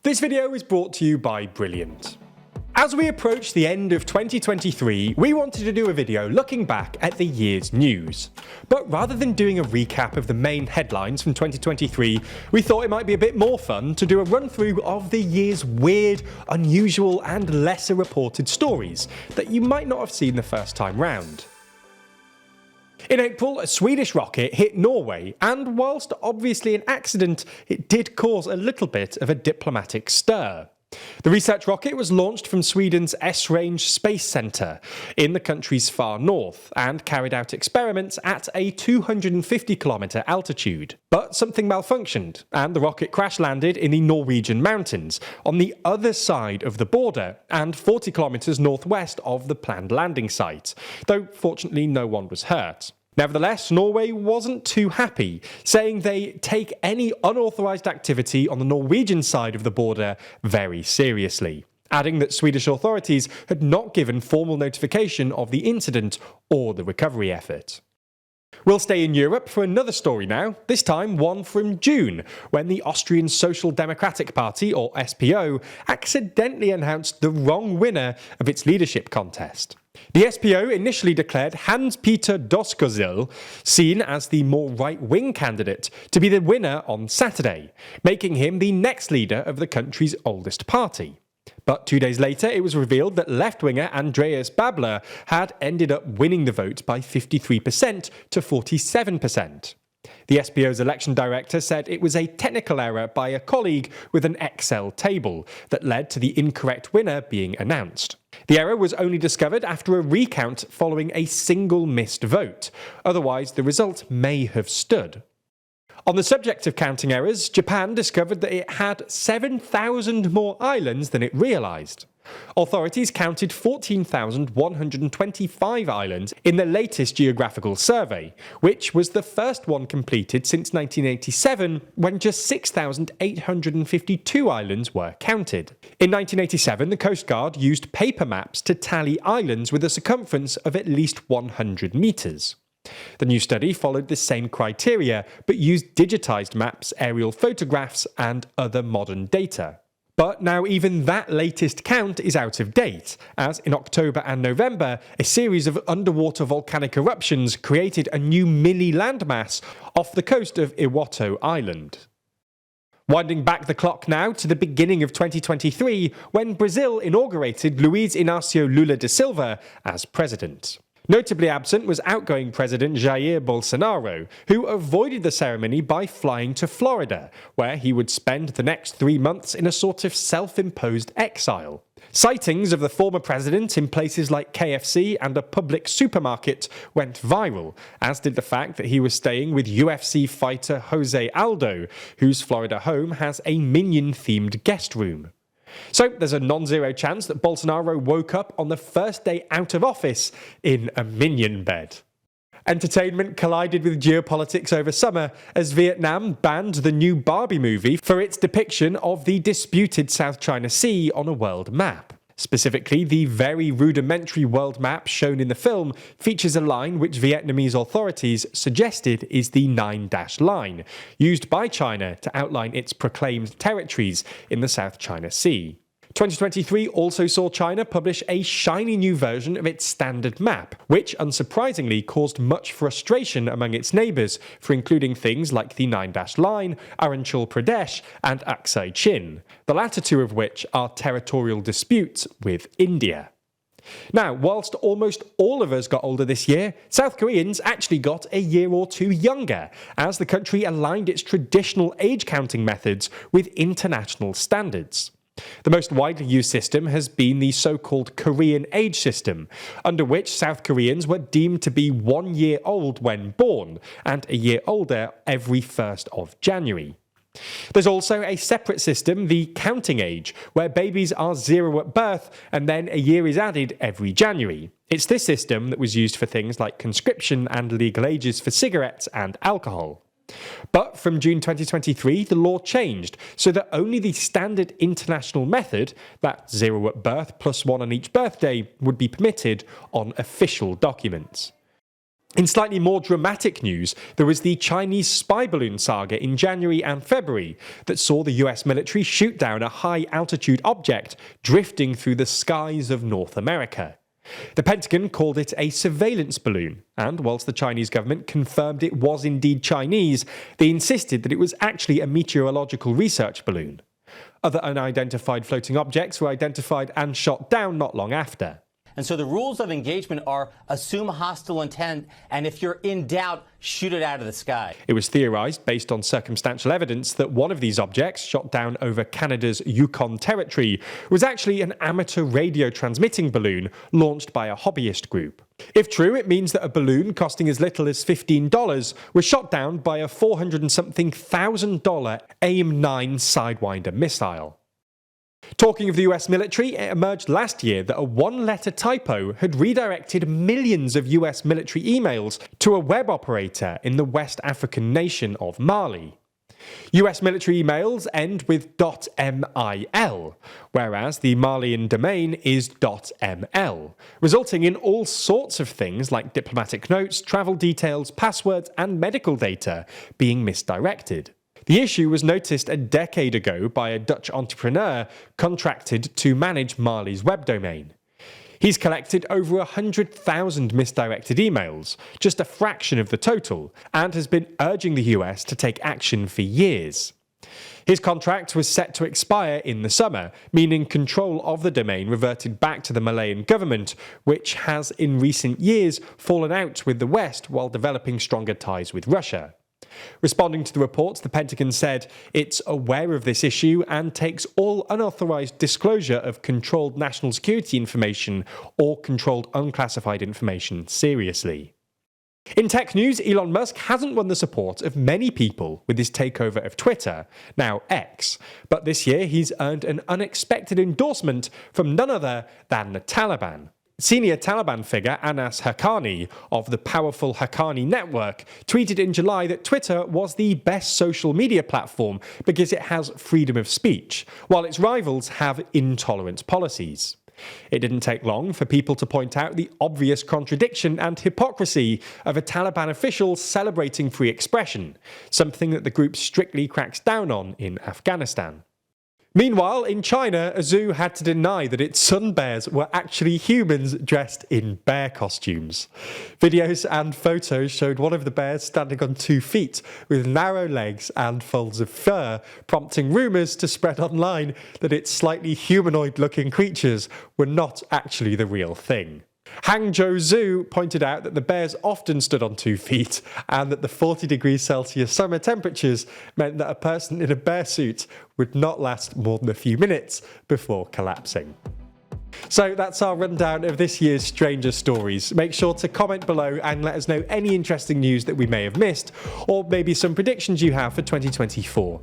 This video is brought to you by Brilliant. As we approach the end of 2023, we wanted to do a video looking back at the year's news. But rather than doing a recap of the main headlines from 2023, we thought it might be a bit more fun to do a run through of the year's weird, unusual and lesser reported stories that you might not have seen the first time round. In April, a Swedish rocket hit Norway, and whilst obviously an accident, it did cause a little bit of a diplomatic stir. The research rocket was launched from Sweden's Esrange Space Centre in the country's far north and carried out experiments at a 250-kilometre altitude. But something malfunctioned, and the rocket crash-landed in the Norwegian mountains, on the other side of the border and 40 kilometres northwest of the planned landing site, though fortunately no one was hurt. Nevertheless, Norway wasn't too happy, saying they take any unauthorised activity on the Norwegian side of the border very seriously, adding that Swedish authorities had not given formal notification of the incident or the recovery effort. We'll stay in Europe for another story now, this time one from June, when the Austrian Social Democratic Party, or SPO, accidentally announced the wrong winner of its leadership contest. The SPO initially declared Hans-Peter Doskozil, seen as the more right-wing candidate, to be the winner on Saturday, making him the next leader of the country's oldest party. But 2 days later, it was revealed that left-winger Andreas Babler had ended up winning the vote by 53% to 47%. The SPO's election director said it was a technical error by a colleague with an Excel table that led to the incorrect winner being announced. The error was only discovered after a recount following a single missed vote. Otherwise, the result may have stood. On the subject of counting errors, Japan discovered that it had 7,000 more islands than it realised. Authorities counted 14,125 islands in the latest geographical survey, which was the first one completed since 1987, when just 6,852 islands were counted. In 1987, the Coast Guard used paper maps to tally islands with a circumference of at least 100 metres. The new study followed the same criteria, but used digitised maps, aerial photographs, and other modern data. But now even that latest count is out of date, as in October and November, a series of underwater volcanic eruptions created a new mini landmass off the coast of Iwato Island. Winding back the clock now to the beginning of 2023, when Brazil inaugurated Luiz Inácio Lula da Silva as president. Notably absent was outgoing President Jair Bolsonaro, who avoided the ceremony by flying to Florida, where he would spend the next 3 months in a sort of self-imposed exile. Sightings of the former president in places like KFC and a public supermarket went viral, as did the fact that he was staying with UFC fighter Jose Aldo, whose Florida home has a Minion-themed guest room. So there's a non-zero chance that Bolsonaro woke up on the first day out of office in a Minion bed. Entertainment collided with geopolitics over summer as Vietnam banned the new Barbie movie for its depiction of the disputed South China Sea on a world map. Specifically, the very rudimentary world map shown in the film features a line which Vietnamese authorities suggested is the 9-dash line, used by China to outline its proclaimed territories in the South China Sea. 2023 also saw China publish a shiny new version of its standard map, which unsurprisingly caused much frustration among its neighbours for including things like the 9-dash line, Arunachal Pradesh and Aksai Chin, the latter two of which are territorial disputes with India. Now, whilst almost all of us got older this year, South Koreans actually got a year or two younger, as the country aligned its traditional age counting methods with international standards. The most widely used system has been the so-called Korean age system, under which South Koreans were deemed to be 1 year old when born, and a year older every 1st of January. There's also a separate system, the counting age, where babies are 0 at birth and then a year is added every January. It's this system that was used for things like conscription and legal ages for cigarettes and alcohol. But from June 2023, the law changed so that only the standard international method, that 0 at birth plus 1 on each birthday, would be permitted on official documents. In slightly more dramatic news, there was the Chinese spy balloon saga in January and February that saw the US military shoot down a high-altitude object drifting through the skies of North America. The Pentagon called it a surveillance balloon, and whilst the Chinese government confirmed it was indeed Chinese, they insisted that it was actually a meteorological research balloon. Other unidentified floating objects were identified and shot down not long after. And so the rules of engagement are assume hostile intent, and if you're in doubt, shoot it out of the sky. It was theorized, based on circumstantial evidence, that one of these objects, shot down over Canada's Yukon Territory, was actually an amateur radio transmitting balloon launched by a hobbyist group. If true, it means that a balloon costing as little as $15 was shot down by a $400-something thousand AIM-9 Sidewinder missile. Talking of the US military, it emerged last year that a one-letter typo had redirected millions of US military emails to a web operator in the West African nation of Mali. US military emails end with .mil, whereas the Malian domain is .ml, resulting in all sorts of things like diplomatic notes, travel details, passwords, and medical data being misdirected. The issue was noticed a decade ago by a Dutch entrepreneur contracted to manage Mali's web domain. He's collected over 100,000 misdirected emails, just a fraction of the total, and has been urging the US to take action for years. His contract was set to expire in the summer, meaning control of the domain reverted back to the Malayan government, which has in recent years fallen out with the West while developing stronger ties with Russia. Responding to the reports, the Pentagon said it's aware of this issue and takes all unauthorized disclosure of controlled national security information or controlled unclassified information seriously. In tech news, Elon Musk hasn't won the support of many people with his takeover of Twitter, now X, but this year he's earned an unexpected endorsement from none other than the Taliban. Senior Taliban figure Anas Haqqani of the powerful Haqqani network tweeted in July that Twitter was the best social media platform because it has freedom of speech, while its rivals have intolerant policies. It didn't take long for people to point out the obvious contradiction and hypocrisy of a Taliban official celebrating free expression, something that the group strictly cracks down on in Afghanistan. Meanwhile, in China, a zoo had to deny that its sun bears were actually humans dressed in bear costumes. Videos and photos showed one of the bears standing on 2 feet with narrow legs and folds of fur, prompting rumours to spread online that its slightly humanoid-looking creatures were not actually the real thing. Hangzhou Zoo pointed out that the bears often stood on 2 feet and that the 40 degrees Celsius summer temperatures meant that a person in a bear suit would not last more than a few minutes before collapsing. So that's our rundown of this year's Stranger Stories. Make sure to comment below and let us know any interesting news that we may have missed, or maybe some predictions you have for 2024.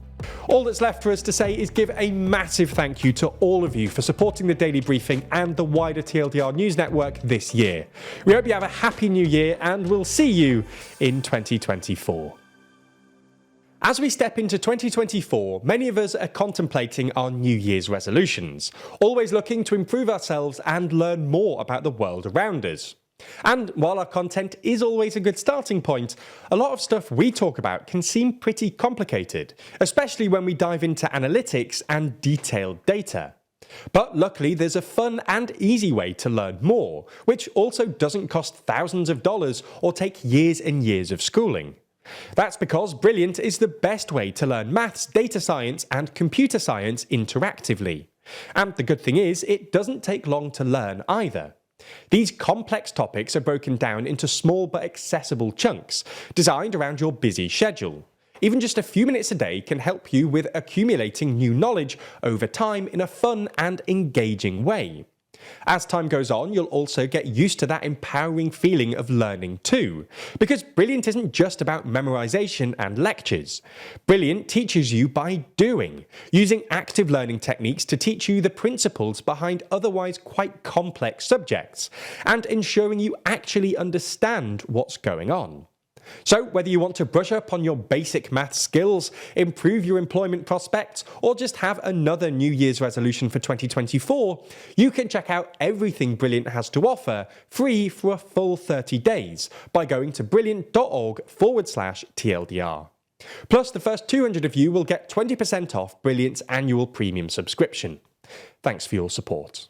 All that's left for us to say is give a massive thank you to all of you for supporting the Daily Briefing and the wider TLDR News Network this year. We hope you have a happy new year, and we'll see you in 2024. As we step into 2024, many of us are contemplating our New Year's resolutions, always looking to improve ourselves and learn more about the world around us. And while our content is always a good starting point, a lot of stuff we talk about can seem pretty complicated, especially when we dive into analytics and detailed data. But luckily there's a fun and easy way to learn more, which also doesn't cost thousands of dollars or take years and years of schooling. That's because Brilliant is the best way to learn maths, data science, and computer science interactively. And the good thing is, it doesn't take long to learn either. These complex topics are broken down into small but accessible chunks, designed around your busy schedule. Even just a few minutes a day can help you with accumulating new knowledge over time in a fun and engaging way. As time goes on, you'll also get used to that empowering feeling of learning too, because Brilliant isn't just about memorization and lectures. Brilliant teaches you by doing, using active learning techniques to teach you the principles behind otherwise quite complex subjects, and ensuring you actually understand what's going on. So whether you want to brush up on your basic maths skills, improve your employment prospects, or just have another New Year's resolution for 2024, you can check out everything Brilliant has to offer free for a full 30 days by going to brilliant.org/TLDR. Plus, the first 200 of you will get 20% off Brilliant's annual premium subscription. Thanks for your support.